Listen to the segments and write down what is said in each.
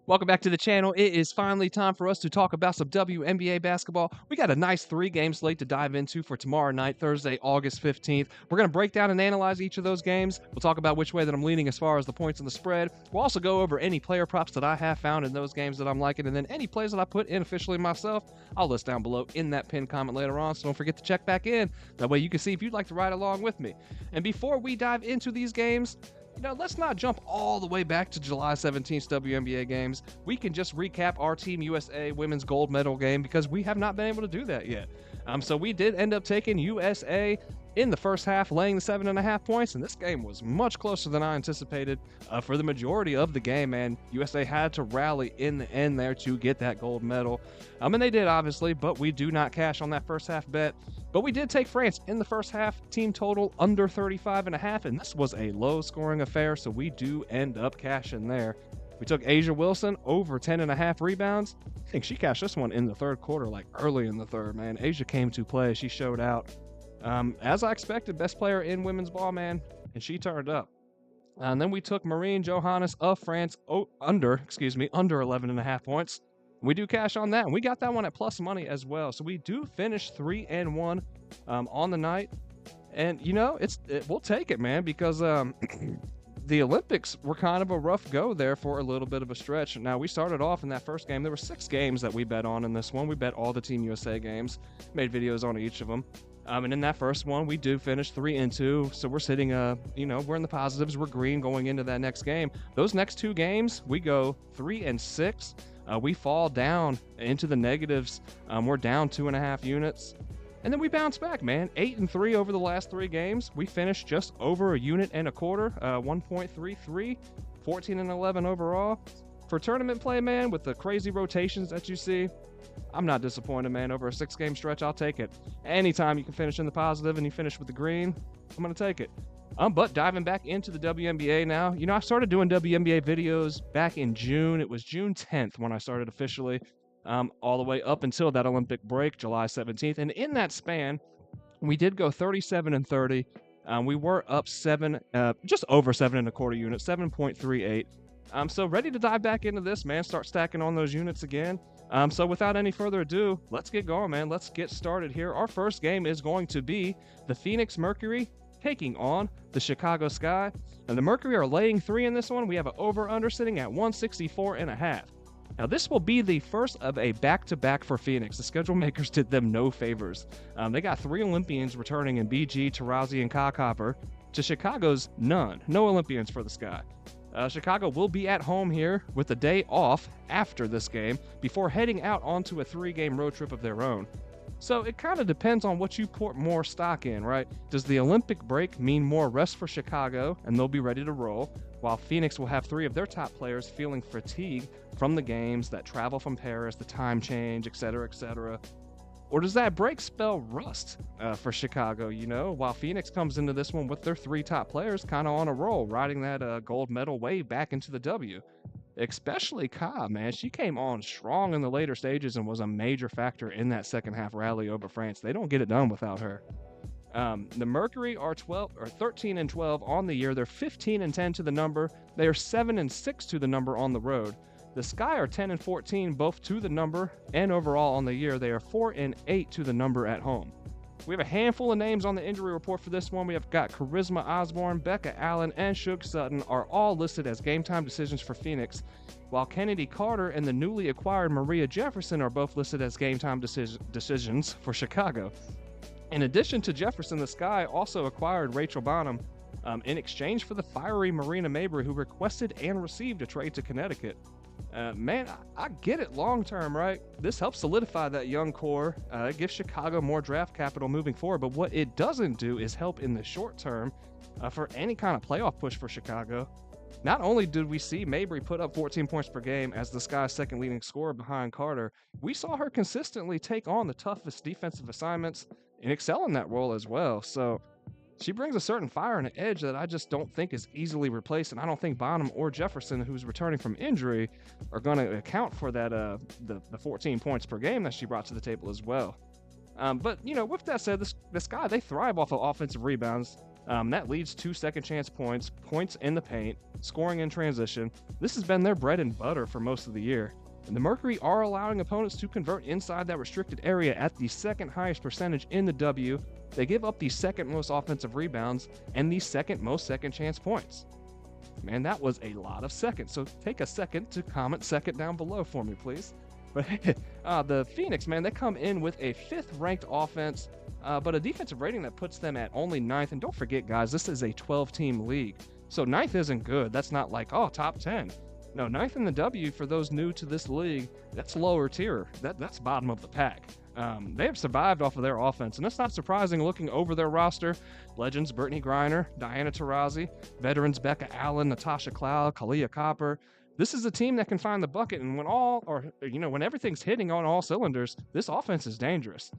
Welcome back to the channel. It is finally time for us to talk about some WNBA basketball. We got a nice 3-game slate to dive into for tomorrow night, Thursday, August 15th. We're going to break down and analyze each of those games. We'll talk about which way that I'm leaning as far as the points and the spread. We'll also go over any player props that I have found in those games that I'm liking, and then any plays that I put in officially myself, I'll list down below in that pinned comment later on, so don't forget to check back in. That way you can see if you'd like to ride along with me. And before we dive into these games, let's not jump all the way back to July 17th WNBA games. We can just recap our Team USA women's gold medal game because we have not been able to do that yet. So we did end up taking USA in the first half, laying the 7.5 points, and this game was much closer than I anticipated for the majority of the game, man. USA had to rally in the end there to get that gold medal. And they did, obviously, but we do not cash on that first half bet. But we did take France in the first half, team total under 35.5, and this was a low-scoring affair, so we do end up cashing there. We took Asia Wilson over 10.5 rebounds. I think she cashed this one in the third quarter, like early in the third, man. Asia came to play. She showed out. As I expected, best player in women's ball, man, and she turned up. And then we took Marine Johannes of France under 11.5 points. We do cash on that, and we got that one at plus money as well. So we do finish 3-1 on the night, and we'll take it, man, because the Olympics were kind of a rough go there for a little bit of a stretch. Now, we started off in that first game. There were 6 games that we bet on in this one. We bet all the Team USA games, made videos on each of them. And in that first one, we do finish 3-2. So we're sitting, we're in the positives. We're green going into that next game. Those next 2 games, we go 3-6. We fall down into the negatives. We're down 2.5 units. And then we bounce back, man. 8-3 over the last 3 games. We finished just over a unit and a quarter, 1.33, 14-11 overall. For tournament play, man, with the crazy rotations that you see, I'm not disappointed, man. Over a 6-game stretch, I'll take it. Anytime you can finish in the positive and you finish with the green, I'm going to take it. But diving back into the WNBA now, I started doing WNBA videos back in June. It was June 10th when I started officially, all the way up until that Olympic break, July 17th. And in that span, we did go 37-30. We were up just over 7.25 units, 7.38. So ready to dive back into this, man. Start stacking on those units again. So without any further ado, let's get going, man. Let's get started here. Our first game is going to be the Phoenix Mercury taking on the Chicago Sky. And the Mercury are laying 3 in this one. We have an over-under sitting at 164.5. Now, this will be the first of a back-to-back for Phoenix. The schedule makers did them no favors. They got 3 Olympians returning in BG, Taurasi, and Kai Copper. To Chicago's none. No Olympians for the Sky. Chicago will be at home here with a day off after this game before heading out onto a 3-game road trip of their own. So it kind of depends on what you put more stock in, right? Does the Olympic break mean more rest for Chicago and they'll be ready to roll, while Phoenix will have 3 of their top players feeling fatigue from the games, that travel from Paris, the time change, etc., etc.? Or does that break spell rust for Chicago, while Phoenix comes into this one with their 3 top players kind of on a roll, riding that gold medal wave back into the W? Especially Kai, man. She came on strong in the later stages and was a major factor in that second half rally over France. They don't get it done without her. The Mercury are 13-12 on the year. They're 15-10 to the number. They are 7-6 to the number on the road. The Sky are 10-14 both to the number, and overall on the year they are 4-8 to the number at home. We have a handful of names on the injury report for this one. We have got Charisma Osborne, Becca Allen, and Shug Sutton are all listed as game time decisions for Phoenix, while Kennedy Carter and the newly acquired Maria Jefferson are both listed as game time decisions for Chicago. In addition to Jefferson, the Sky also acquired Rachel Bonham in exchange for the fiery Marina Mabry, who requested and received a trade to Connecticut. Man, I get it long term, right? This helps solidify that young core. It gives Chicago more draft capital moving forward, but what it doesn't do is help in the short term for any kind of playoff push for Chicago. Not only did we see Mabry put up 14 points per game as the Sky's second leading scorer behind Carter, we saw her consistently take on the toughest defensive assignments and excel in that role as well. So she brings a certain fire and an edge that I just don't think is easily replaced, and I don't think Bonham or Jefferson, who's returning from injury, are going to account for that the 14 points per game that she brought to the table as well. But with that said, the Sky, they thrive off of offensive rebounds. That leads to second chance points, points in the paint, scoring in transition. This has been their bread and butter for most of the year. And the Mercury are allowing opponents to convert inside that restricted area at the second highest percentage in the W. They give up the second most offensive rebounds and the second most second chance points. Man, that was a lot of seconds. So take a second to comment second down below for me, please. But the Phoenix, man, they come in with a 5th ranked offense, but a defensive rating that puts them at only 9th. And don't forget, guys, this is a 12-team league. So 9th isn't good. That's not like, oh, top 10. No, 9th in the W, for those new to this league, that's lower tier. That's bottom of the pack. They have survived off of their offense, and it's not surprising looking over their roster. Legends Brittany Griner, Diana Taurasi, veterans Becca Allen, Natasha Cloud, Kalia Copper. This is a team that can find the bucket, and when everything's hitting on all cylinders, this offense is dangerous.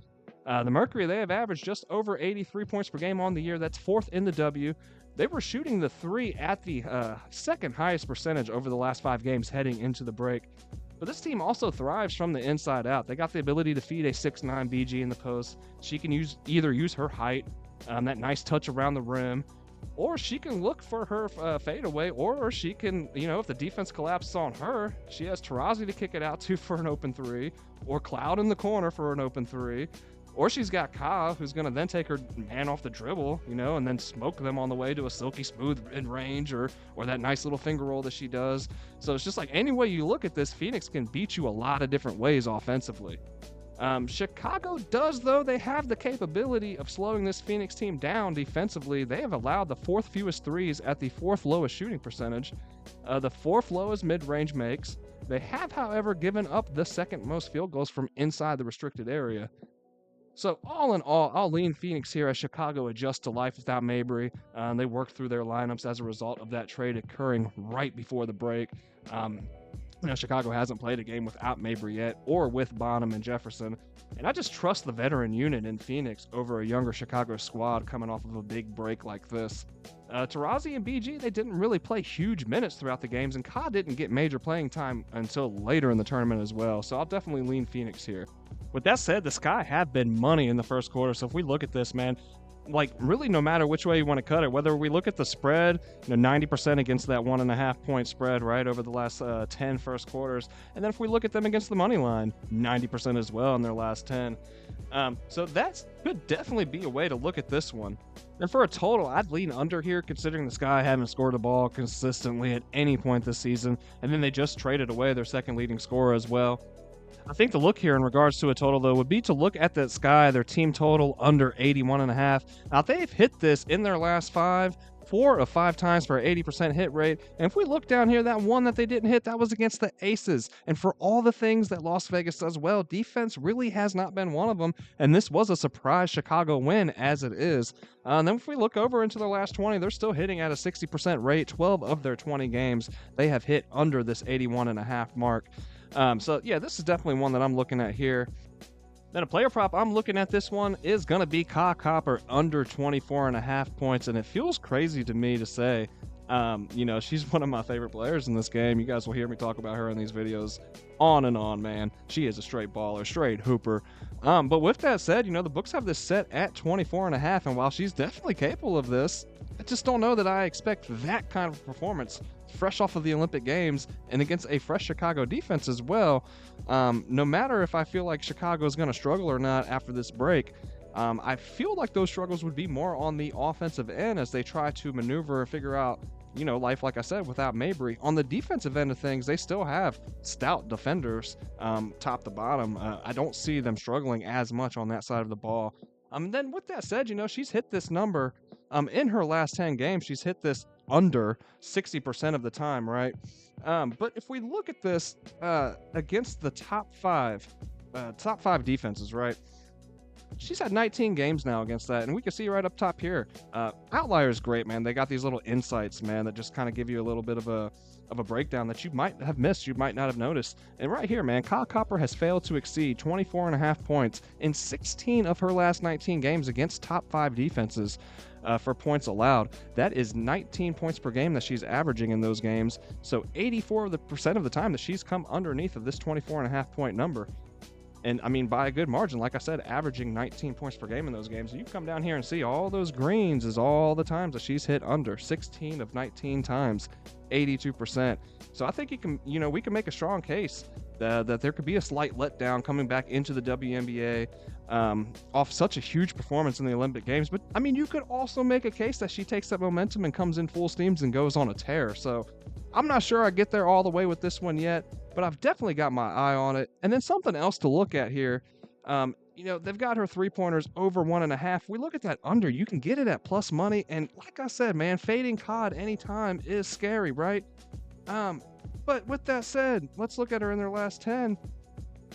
The Mercury, they have averaged just over 83 points per game on the year. That's 4th in the W. They were shooting the 3 at the second highest percentage over the last 5 games heading into the break. But this team also thrives from the inside out. They got the ability to feed a 6'9 BG in the post. She can either use her height, that nice touch around the rim, or she can look for her fadeaway, or she can, if the defense collapses on her, she has Taurasi to kick it out to for an open 3, or Cloud in the corner for an open 3. Or she's got Ka, who's going to then take her man off the dribble, and then smoke them on the way to a silky smooth in range, or that nice little finger roll that she does. So it's just like any way you look at this, Phoenix can beat you a lot of different ways offensively. Chicago does, though. They have the capability of slowing this Phoenix team down defensively. They have allowed the 4th fewest threes at the 4th lowest shooting percentage, the 4th lowest mid-range makes. They have, however, given up the 2nd most field goals from inside the restricted area. So all in all, I'll lean Phoenix here as Chicago adjusts to life without Mabry. They work through their lineups as a result of that trade occurring right before the break. Chicago hasn't played a game without Mabry yet, or with Bonham and Jefferson. And I just trust the veteran unit in Phoenix over a younger Chicago squad coming off of a big break like this. Taurasi and BG, they didn't really play huge minutes throughout the games, and Ka didn't get major playing time until later in the tournament as well. So I'll definitely lean Phoenix here. With that said, the Sky have been money in the first quarter. So if we look at this, man, really no matter which way you want to cut it, whether we look at the spread, 90% against that 1.5 point spread, right, over the last 10 first quarters. And then if we look at them against the money line, 90% as well in their last 10. So that could definitely be a way to look at this one. And for a total, I'd lean under here, considering the Sky haven't scored the ball consistently at any point this season. And then they just traded away their 2nd leading scorer as well. I think the look here in regards to a total, though, would be to look at that Sky, their team total under 81.5. Now, they've hit this in their last 4 of 5 times for an 80% hit rate. And if we look down here, that one that they didn't hit, that was against the Aces. And for all the things that Las Vegas does well, defense really has not been one of them. And this was a surprise Chicago win, as it is. And then if we look over into their last 20, they're still hitting at a 60% rate. 12 of their 20 games, they have hit under this 81.5 mark. So yeah, this is definitely one that I'm looking at here. Then a player prop I'm looking at this one is going to be Ka Copper under 24.5 points. And it feels crazy to me to say, she's one of my favorite players in this game. You guys will hear me talk about her in these videos on and on, man. She is a straight baller, straight hooper. But with that said, the books have this set at 24.5. And while she's definitely capable of this, I just don't know that I expect that kind of performance fresh off of the Olympic Games and against a fresh Chicago defense as well. No matter if I feel like Chicago is going to struggle or not after this break, I feel like those struggles would be more on the offensive end as they try to maneuver and figure out, life, like I said, without Mabry. On the defensive end of things, they still have stout defenders top to bottom. I don't see them struggling as much on that side of the ball. Then with that said, she's hit this number in her last 10 games. She's hit this under 60% of the time, right? But if we look at this against the top five defenses, right? She's had 19 games now against that, and we can see right up top here. Outlier is great, man. They got these little insights, man, that just kind of give you a little bit of a breakdown that you might have missed, you might not have noticed. And right here, man, Ka Copper has failed to exceed 24.5 points in 16 of her last 19 games against top 5 defenses for points allowed. That is 19 points per game that she's averaging in those games. So 84% of the time that she's come underneath of this 24.5 point number. And I mean, by a good margin, like I said, averaging 19 points per game in those games. You come down here and see all those greens is all the times that she's hit under 16 of 19 times, 82%. So I think we can make a strong case that there could be a slight letdown coming back into the WNBA off such a huge performance in the Olympic Games. But I mean, you could also make a case that she takes that momentum and comes in full steams and goes on a tear. So I'm not sure I get there all the way with this one yet, but I've definitely got my eye on it. And then something else to look at here. They've got her 3-pointers over 1.5. We look at that under, you can get it at plus money. And like I said, man, fading COD anytime is scary, right? But with that said, let's look at her in their last 10.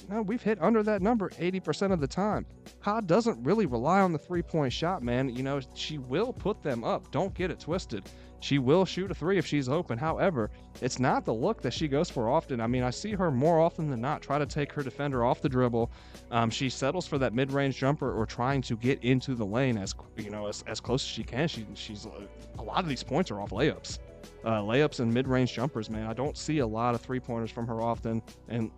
No, we've hit under that number 80% of the time. COD doesn't really rely on the 3-point shot, man. She will put them up. Don't get it twisted. She will shoot a 3 if she's open. However, it's not the look that she goes for often. I mean, I see her more often than not try to take her defender off the dribble. She settles for that mid-range jumper or trying to get into the lane as close as she can. She's a lot of these points are off layups. Layups and mid-range jumpers, man. I don't see a lot of 3-pointers from her often. And,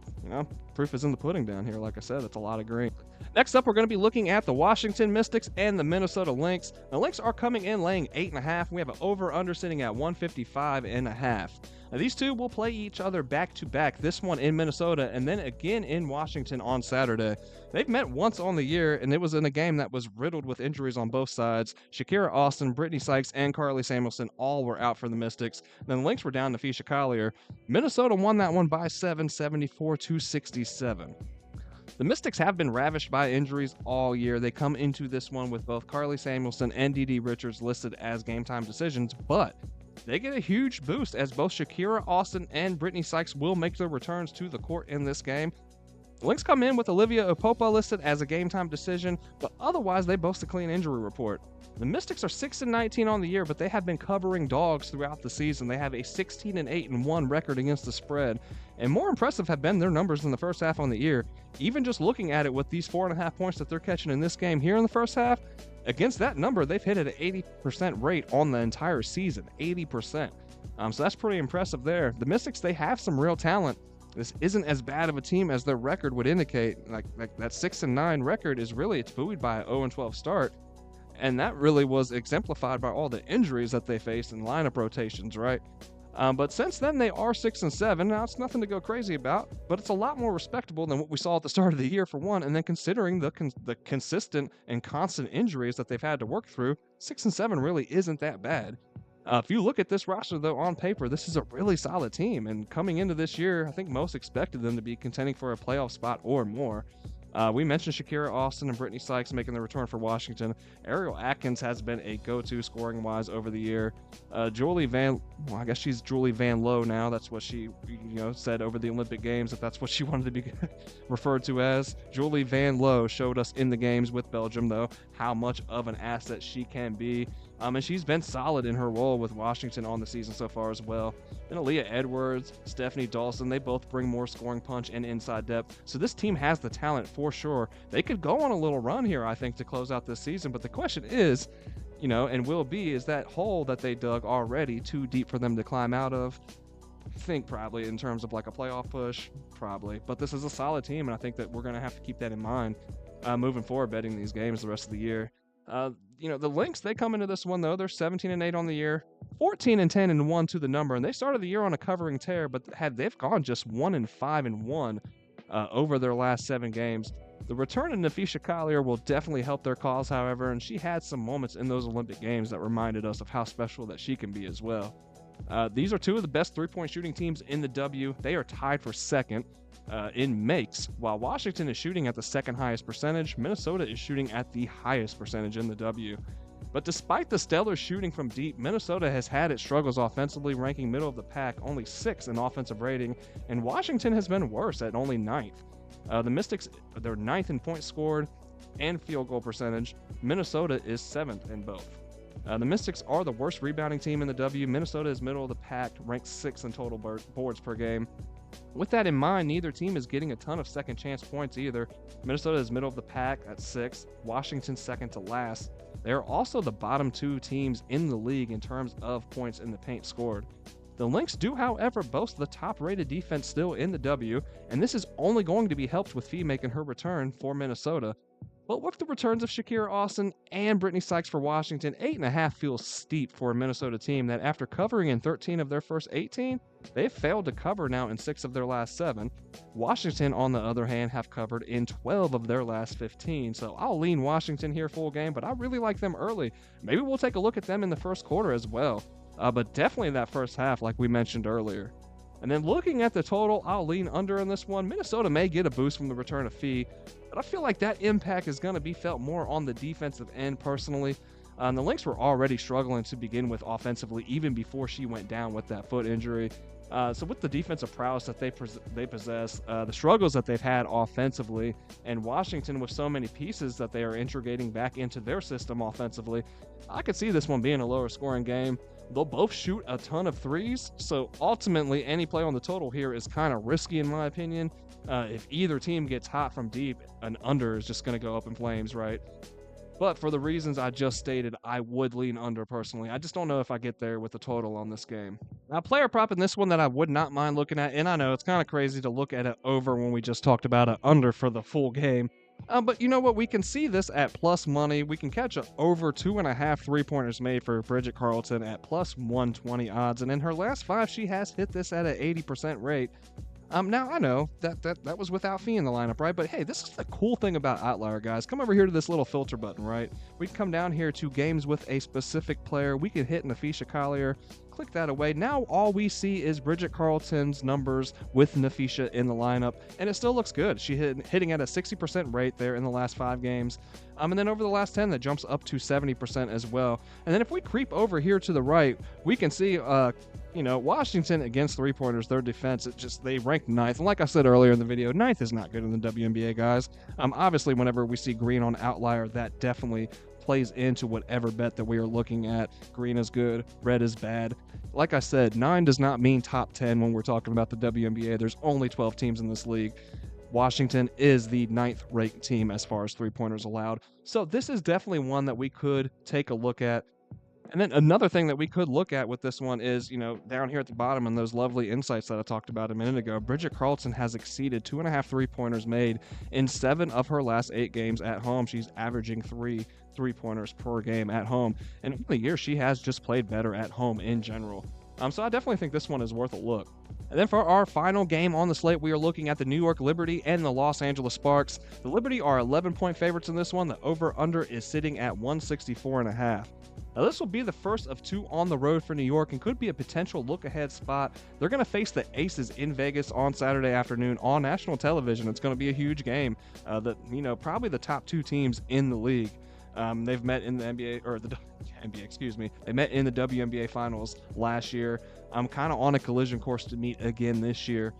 proof is in the pudding down here. Like I said, it's a lot of green. Next up, we're going to be looking at the Washington Mystics and the Minnesota Lynx. The Lynx are coming in laying 8.5. We have an over-under sitting at 155.5. Now, these two will play each other back-to-back, this one in Minnesota and then again in Washington on Saturday. They've met once on the year, and it was in a game that was riddled with injuries on both sides. Shakira Austin, Brittany Sykes, and Carly Samuelson all were out for the Mystics. Then the Lynx were down to Fisha Collier. Minnesota won that one by 7, 74-67. The Mystics have been ravished by injuries all year. They come into this one with both Carly Samuelson and Dee Richards listed as game-time decisions, but they get a huge boost as both Shakira Austin and Brittany Sykes will make their returns to the court in this game. The Lynx come in with Olivia Opopa listed as a game-time decision, but otherwise they boast a clean injury report. The Mystics are 6-19 on the year, but they have been covering dogs throughout the season. They have a 16-8-1 record against the spread, and more impressive have been their numbers in the first half on the year. Even just looking at it with these 4.5 points that they're catching in this game here in the first half, against that number, they've hit at an 80% rate on the entire season, 80%. So that's pretty impressive there. The Mystics, they have some real talent. This isn't as bad of a team as their record would indicate. Like that 6-9 record is really, it's buoyed by an 0-12 start. And that really was exemplified by all the injuries that they faced in lineup rotations, right? But since then, they are 6-7. Now, it's nothing to go crazy about, but it's a lot more respectable than what we saw at the start of the year, for one. And then considering the consistent and constant injuries that they've had to work through, 6-7 really isn't that bad. If you look at this roster, though, on paper, this is a really solid team. And coming into this year, I think most expected them to be contending for a playoff spot or more. We mentioned Shakira Austin and Brittany Sykes making the return for Washington. Ariel Atkins has been a go-to scoring-wise over the year. I guess she's Julie Van Lowe now. That's what she, said over the Olympic Games, if that's what she wanted to be referred to as. Julie Van Lowe showed us in the games with Belgium, though, how much of an asset she can be. And she's been solid in her role with Washington on the season so far as well. Then Aaliyah Edwards, Stephanie Dawson, they both bring more scoring punch and inside depth. So this team has the talent for sure. They could go on a little run here, I think, to close out this season. But the question is, and will be, is that hole that they dug already too deep for them to climb out of? I think probably in terms of like a playoff push, probably. But this is a solid team, and I think that we're going to have to keep that in mind moving forward, betting these games the rest of the year. The Lynx, they come into this one, though. They're 17-8 on the year, 14-10-1 to the number, and they started the year on a covering tear, but they've gone just 1-5-1 over their last 7 games. The return of Naphisha Collier will definitely help their cause, however, and she had some moments in those Olympic Games that reminded us of how special that she can be as well. These are two of the best three-point shooting teams in the W. They are tied for second in makes. While Washington is shooting at the second highest percentage, Minnesota is shooting at the highest percentage in the W. But despite the stellar shooting from deep, Minnesota has had its struggles offensively, ranking middle of the pack, only 6th in offensive rating, and Washington has been worse at only 9th. The Mystics, they're 9th in points scored and field goal percentage. Minnesota is 7th in both. The Mystics are the worst rebounding team in the W. Minnesota is middle of the pack, ranked 6th in total boards per game. With that in mind, neither team is getting a ton of second chance points either. Minnesota is middle of the pack at 6th, Washington second to last. They are also the bottom 2 teams in the league in terms of points in the paint scored. The Lynx do, however, boast the top-rated defense still in the W, and this is only going to be helped with Fee making her return for Minnesota. But with the returns of Shakira Austin and Brittany Sykes for Washington, 8.5 feels steep for a Minnesota team that after covering in 13 of their first 18, they've failed to cover now in 6 of their last 7. Washington, on the other hand, have covered in 12 of their last 15, so I'll lean Washington here full game, but I really like them early. Maybe we'll take a look at them in the first quarter as well, but definitely that first half like we mentioned earlier. And then looking at the total, I'll lean under in this one. Minnesota may get a boost from the return of Fee, but I feel like that impact is going to be felt more on the defensive end personally. The Lynx were already struggling to begin with offensively even before she went down with that foot injury. So with the defensive prowess that they possess, the struggles that they've had offensively, and Washington with so many pieces that they are integrating back into their system offensively, I could see this one being a lower scoring game. They'll both shoot a ton of threes, so ultimately any play on the total here is kind of risky in my opinion. If either team gets hot from deep, an under is just going to go up in flames, right? But for the reasons I just stated, I would lean under personally. I just don't know if I get there with the total on this game. Now, player prop in this one that I would not mind looking at, and I know it's kind of crazy to look at it over when we just talked about it under for the full game. But you know what? We can see this at plus money. We can catch a over 2.5 3-pointers made for Bridget Carlton at plus 120 odds. And in her last 5, she has hit this at an 80% rate. Now I know that was without Fee in the lineup, right? But hey, this is the cool thing about Outlier, guys. Come over here to this little filter button, right? We can come down here to games with a specific player. We can hit Nafisha Collier, click that away. Now all we see is Bridget Carlton's numbers with Nafisha in the lineup, and it still looks good. She hitting at a 60% rate there in the last 5 games. And then over the last 10, that jumps up to 70% as well. And then if we creep over here to the right, we can see Washington against 3-pointers, their defense, they rank 9th. And like I said earlier in the video, 9th is not good in the WNBA, guys. Obviously, whenever we see green on Outlier, that definitely plays into whatever bet that we are looking at. Green is good, red is bad. Like I said, 9 does not mean top 10 when we're talking about the WNBA. There's only 12 teams in this league. Washington is the 9th ranked team as far as 3-pointers allowed. So this is definitely one that we could take a look at. And then another thing that we could look at with this one is, down here at the bottom in those lovely insights that I talked about a minute ago, Bridget Carlton has exceeded 2.5 3-pointers made in 7 of her last 8 games at home. She's averaging 3 3-pointers per game at home. And in the year, she has just played better at home in general. So I definitely think this one is worth a look. And then for our final game on the slate, we are looking at the New York Liberty and the Los Angeles Sparks. The Liberty are 11-point favorites in this one. The over-under is sitting at 164.5. Now, this will be the first of 2 on the road for New York and could be a potential look-ahead spot. They're going to face the Aces in Vegas on Saturday afternoon on national television. It's going to be a huge game. Probably the top 2 teams in the league. They've met in the NBA, They met in the WNBA finals last year. I'm kind of on a collision course to meet again this year.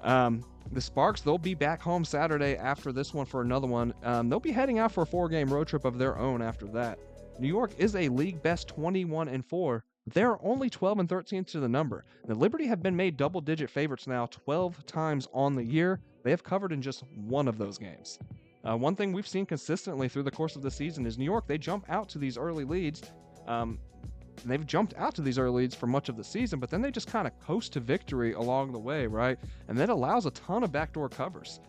The Sparks, they'll be back home Saturday after this one for another one. They'll be heading out for a 4-game road trip of their own after that. New York is a league best 21-4. They're only 12-13 to the number. The Liberty have been made double-digit favorites now 12 times on the year. They have covered in just 1 of those games. One thing we've seen consistently through the course of the season is New York, they jump out to these early leads. They've jumped out to these early leads for much of the season, but then they just kind of coast to victory along the way, right? And that allows a ton of backdoor covers,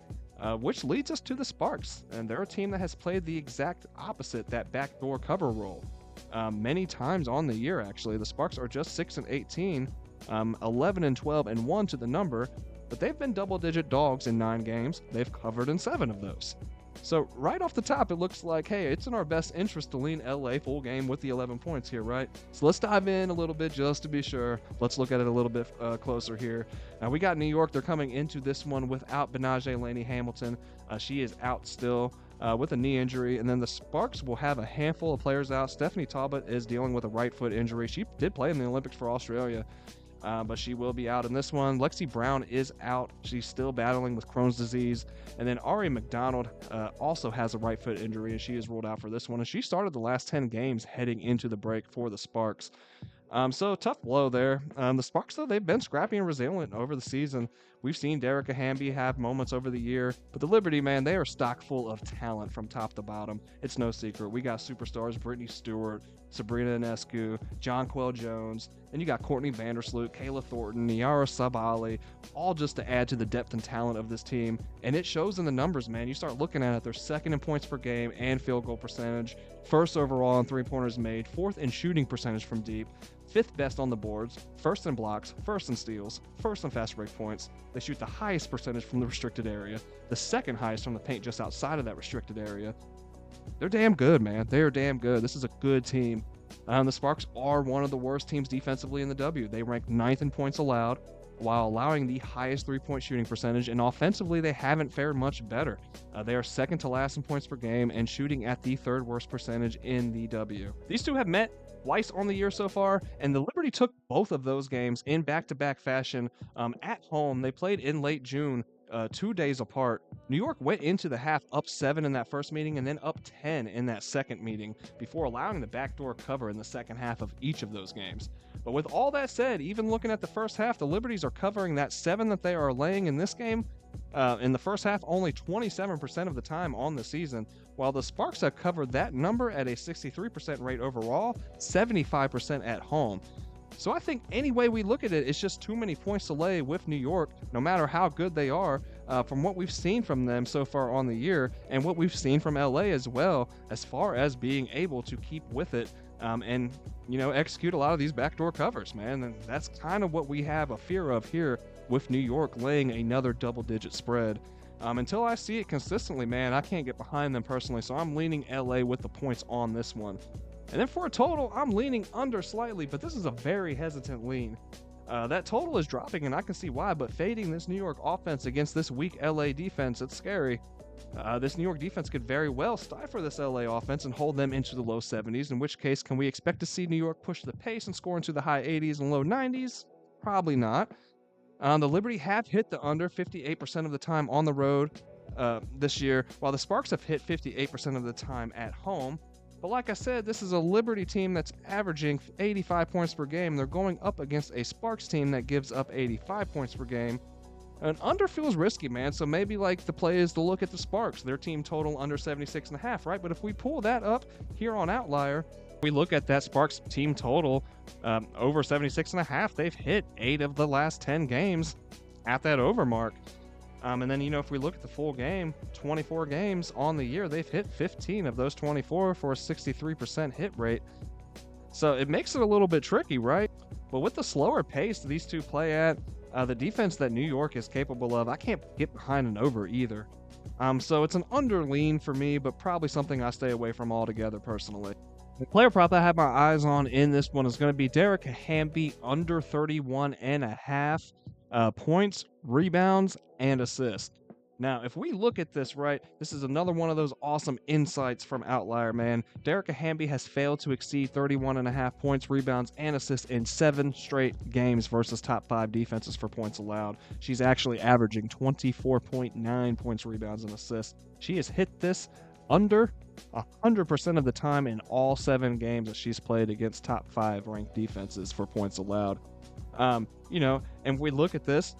which leads us to the Sparks. And they're a team that has played the exact opposite, that backdoor cover role. Many times on the year, actually. The Sparks are just 6-18, 11-12 and 1 to the number, but they've been double-digit dogs in 9 games. They've covered in 7 of those. So right off the top, it looks like, hey, it's in our best interest to lean LA full game with the 11 points here, right? So let's dive in a little bit just to be sure. Let's look at it a little bit closer here. Now, we got New York. They're coming into this one without Benaje Laney Hamilton. She is out still with a knee injury. And then the Sparks will have a handful of players out. Stephanie Talbot is dealing with a right foot injury. She did play in the Olympics for Australia. But she will be out in this one. Lexi Brown is out. She's still battling with Crohn's disease. And then Ari McDonald also has a right foot injury, and she is ruled out for this one. And she started the last 10 games heading into the break for the Sparks. So tough blow there. The Sparks, though, they've been scrappy and resilient over the season. We've seen Derica Hamby have moments over the year, but the Liberty, man, they are stock full of talent from top to bottom. It's no secret. We got superstars Brittany Stewart, Sabrina Ionescu, Jonquel Jones, and you got Courtney Vandersloot, Kayla Thornton, Niara Sabali, all just to add to the depth and talent of this team. And it shows in the numbers, man. You start looking at it, they're second in points per game and field goal percentage, first overall in three-pointers made, fourth in shooting percentage from deep, fifth best on the boards, first in blocks, first in steals, first in fast break points. They shoot the highest percentage from the restricted area, the second highest from the paint just outside of that restricted area. They're damn good, man. They are damn good. This is a good team. The Sparks are one of the worst teams defensively in the W. They rank 9th in points allowed while allowing the highest three-point shooting percentage, and offensively they haven't fared much better. They are second to last in points per game and shooting at the third worst percentage in the W. These two have met twice on the year so far, and the Liberty took both of those games in back-to-back fashion at home. They played in late June, 2 days apart. New York went into the half up 7 in that first meeting and then up 10 in that second meeting before allowing the backdoor cover in the second half of each of those games. But with all that said, even looking at the first half, the Liberties are covering that 7 that they are laying in this game in the first half only 27% of the time on the season, while the Sparks have covered that number at a 63% rate overall, 75% at home. So I think any way we look at it, it's just too many points to lay with New York, no matter how good they are, from what we've seen from them so far on the year and what we've seen from LA as well, as far as being able to keep with it and, execute a lot of these backdoor covers, man. And that's kind of what we have a fear of here with New York laying another double-digit spread. Until I see it consistently, man, I can't get behind them personally, so I'm leaning LA with the points on this one. And then for a total, I'm leaning under slightly, but this is a very hesitant lean. That total is dropping, and I can see why, but fading this New York offense against this weak LA defense, it's scary. This New York defense could very well stifle this LA offense and hold them into the low 70s, in which case, can we expect to see New York push the pace and score into the high 80s and low 90s? Probably not. The Liberty have hit the under 58% of the time on the road this year, while the Sparks have hit 58% of the time at home. But like I said, this is a Liberty team that's averaging 85 points per game. They're going up against a Sparks team that gives up 85 points per game. An under feels risky, man, so maybe the play is to look at the Sparks. Their team total under 76.5, right? But if we pull that up here on Outlier, we look at that Sparks team total over 76.5. They've hit 8 of the last 10 games at that over mark. And then, if we look at the full game, 24 games on the year, they've hit 15 of those 24 for a 63% hit rate. So it makes it a little bit tricky, right? But with the slower pace these two play at, the defense that New York is capable of, I can't get behind an over either. So it's an under lean for me, but probably something I stay away from altogether personally. The player prop that I have my eyes on in this one is going to be Derek Hamby under 31.5 points, rebounds, and assists. Now, if we look at this, right, this is another one of those awesome insights from Outlier, man. Derek Hamby has failed to exceed 31.5 points, rebounds, and assists in 7 straight games versus top 5 defenses for points allowed. She's actually averaging 24.9 points, rebounds, and assists. She has hit this under 100% of the time in all 7 games that she's played against top 5 ranked defenses for points allowed. And we look at this,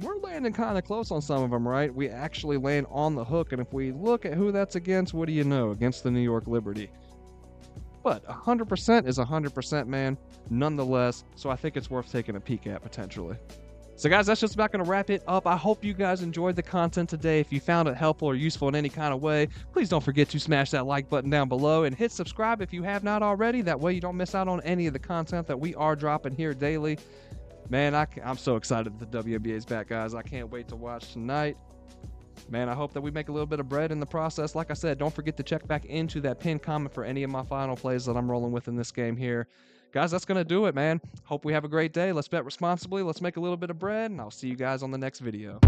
we're landing kind of close on some of them, right? We actually land on the hook, and if we look at who that's against, what do you know? Against the New York Liberty. But 100% is 100%, man, nonetheless, so I think it's worth taking a peek at potentially. So guys, that's just about going to wrap it up. I hope you guys enjoyed the content today. If you found it helpful or useful in any kind of way, please don't forget to smash that like button down below and hit subscribe if you have not already. That way you don't miss out on any of the content that we are dropping here daily. Man, I'm so excited that the WNBA is back, guys. I can't wait to watch tonight. Man, I hope that we make a little bit of bread in the process. Like I said, don't forget to check back into that pinned comment for any of my final plays that I'm rolling with in this game here. Guys, that's going to do it, man. Hope we have a great day. Let's bet responsibly. Let's make a little bit of bread, and I'll see you guys on the next video.